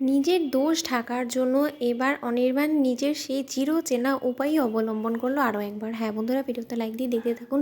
নিজের দোষ ঢাকার জন্য এবার অনির্বাণ নিজের সেই চিরচেনা উপায়ই অবলম্বন করলো আরও একবার। হ্যাঁ বন্ধুরা, ভিডিওতে লাইক দিয়ে দেখতে থাকুন।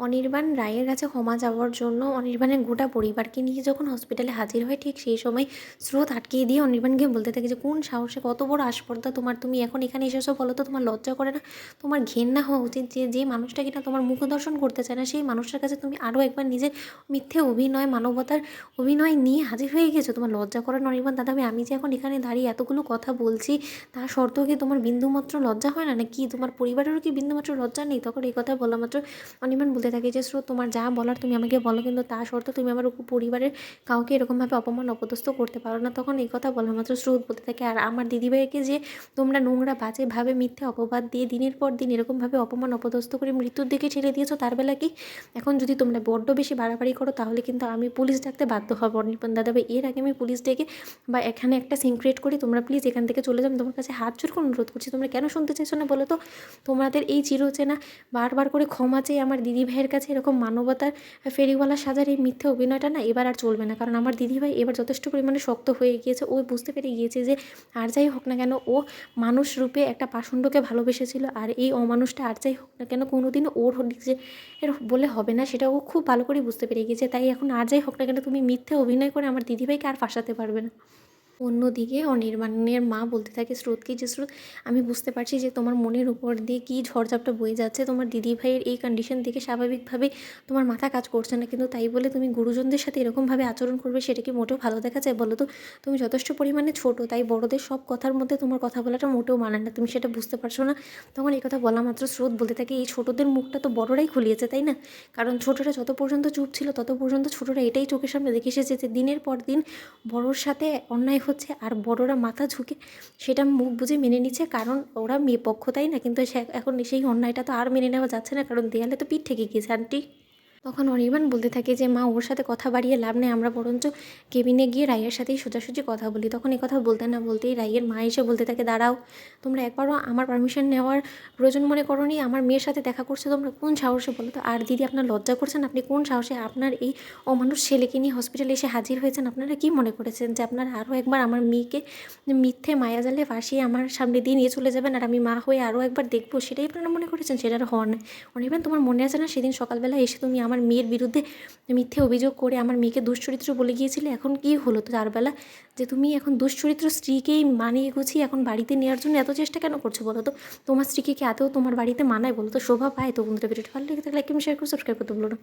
অনির্বাণ রায়ের কাছে ক্ষমা চাওয়ার জন্য অনির্বাণের গোটা পরিবারকে নিয়ে যখন হসপিটালে হাজির হয়, ঠিক সেই সময় স্রোত আটকিয়ে দিয়ে অনির্বাণকে বলতে থাকে যে কোন সাহসে, কত বড় আসপর্দা তোমার, তুমি এখন এখানে এসেছো বলো তো? তোমার লজ্জা করে না? তোমার ঘেন্না হওয়া উচিত যে যে মানুষটা কিনা তোমার মুখ দর্শন করতে চায় না, সেই মানুষটার কাছে তুমি আরও একবার নিজের মিথ্যে অভিনয়, মানবতার অভিনয় নিয়ে হাজির হয়ে গেছো। তোমার লজ্জা করে না অনির্বাণ দাদাভাই? আমি যে এখন এখানে দাঁড়িয়ে এতগুলো কথা বলছি, তা সত্ত্বেও কি তোমার বিন্দুমাত্র লজ্জা হয় না? নাকি তোমার পরিবারেরও কি বিন্দুমাত্র লজ্জা নেই? তখন এই কথা বলা মাত্র অনির্বাণ বলতে থাকে যে স্রোত, তোমার যা বলার তুমি আমাকে বলো, কিন্তু তা সত্ত্বেও তুমি আমার পরিবারের কাউকে এরকমভাবে অপমান অপদস্থ করতে পারো না। তখন এই কথা বলা মাত্র স্রোত বলতে থাকে, আর আমার দিদিভাইকে যে তোমরা নোংরা বাজেভাবে মিথ্যে অপবাদ দিয়ে দিনের পর দিন এরকমভাবে অপমান অপদস্থ করে মৃত্যুর দিকে ঠেলে দিয়েছো, তার বেলা কি এখন যদি তোমরা বড্ড বেশি বাড়াবাড়ি করো তাহলে কিন্তু আমি পুলিশ ডাকতে বাধ্য হব অনির্বাণ দাদাভাই। এর আগে আমি পুলিশ ডেকে বা এখানে একটা সিন ক্রিয়েট করি, তোমরা প্লিজ এখান থেকে চলে যাও। তোমার কাছে হাত জোর করে অনুরোধ করছি, তোমরা কেন শুনতে চাইছো না বলো তো? তোমাদের এই চিরচেনা বারবার করে ক্ষমা চেয়ে আমার দিদি ভাইয়ের কাছে এরকম মানবতার ফেরিওয়ালা সাজার এই মিথ্যে অভিনয়টা না এবার আর চলবে না। কারণ আমার দিদিভাই এবার যথেষ্ট পরিমাণে শক্ত হয়ে গিয়েছে। ও বুঝতে পেরে গিয়েছে যে আর যাই হোক না কেন, ও মানুষ রূপে একটা পাষণ্ডকে ভালোবেসেছিল, আর এই অমানুষটা আর যাই হোক না কেন কোনোদিনও ওর যে এর বলে হবে না, সেটা ও খুব ভালো করে বুঝতে পেরে গিয়েছে। তাই এখন আর যাই হোক না কেন, তুমি মিথ্যে অভিনয় করে আমার দিদিভাইকে আর ফাঁসাতে পারবে না। অন্যদিকে অনির্বাণের মা বলতে থাকে স্রোতকে যে স্রোত, আমি বুঝতে পারছি যে তোমার মনের উপর দিয়ে কী ঝড়ঝাপটা বয়ে যাচ্ছে। তোমার দিদিভাইয়ের এই কন্ডিশন দেখে স্বাভাবিকভাবে তোমার মাথা কাজ করছে না, কিন্তু তাই বলে তুমি গুরুজনদের সাথে এরকমভাবে আচরণ করবে, সেটা কি মোটেও ভালো দেখা যায় বলো তো? তুমি যথেষ্ট পরিমাণে ছোটো, তাই বড়দের সব কথার মধ্যে তোমার কথা বলাটা মোটেও মানে না। তুমি সেটা বুঝতে পারছো না? তখন এই কথা বলা মাত্র স্রোত বলতে থাকে, এই ছোটোদের মুখটা তো বড়রাই খুলিয়েছে, তাই না? কারণ ছোটোরা যত পর্যন্ত চুপ ছিল তত পর্যন্ত ছোটোরা এটাই চোখের সামনে দেখে এসেছে যে দিনের পর দিন বড়োর সাথে অন্যায় হচ্ছে, আর বড়রা মাথা ঝুঁকে সেটা মুখ বুজে মেনে নিচ্ছে, কারণ ওরা মেয়ে পক্ষ, তাই না? কিন্তু এখন সেই অন্যায়টা তো আর মেনে নেওয়া যাচ্ছে না, কারণ দেয়ালে তো পিঠ থেকে গিয়েছে আন্টি। তখন অনির্বাণ বলতে থাকে যে মা, ওর সাথে কথা বাড়িয়ে লাভ নেই, আমরা বরঞ্চ কেবিনে গিয়ে রাইয়ের সাথেই সোজাসুজি কথা বলি। তখন এই কথা বলতে না বলতেই রাইয়ের মা এসে বলতে থাকে, দাঁড়াও, তোমরা একবারও আমার পারমিশন নেওয়ার প্রয়োজন মনে করো নি? আমার মেয়ের সাথে দেখা করছে তোমরা কোন সাহসে বলো তো? আর দিদি, আপনার লজ্জা করছেন? আপনি কোন সাহসে আপনার এই অমানুষ ছেলেকে নিয়ে হসপিটালে এসে হাজির হয়েছেন? আপনারা কি মনে করেছেন যে আপনারা আরও একবার আমার মেয়েকে মিথ্যে মায়াজালে ফাঁসিয়ে আমার সামনে দিয়ে নিয়ে চলে যাবেন, আর আমি মা হয়ে আরও একবার দেখবো, সেটাই আপনারা মনে করেছেন? সেটার হওয়ার নয়। অনির্বাণ, তোমার মনে আছে না সেদিন সকালবেলা এসে তুমি আমার মেয়ের বিরুদ্ধে মিথ্যে অভিযোগ করে আমার মেয়েকে দুশ্চরিত্র বলে গিয়েছিলে? এখন কি হলো তো চারবেলা, যে তুমি এখন দুশ্চরিত্র স্ত্রীকেই মানিয়ে গুছিয়ে এখন বাড়িতে নেওয়ার জন্য এত চেষ্টা কেন করছো বলো তো? তোমার স্ত্রীকে কি আদৌ তোমার বাড়িতে মানায় বলো তো? শোভা পায় তো? বন্ধুরা, ভিডিওটি ভালো লেগে থাকলে একটু শেয়ার করে সাবস্ক্রাইব করতে বলো না।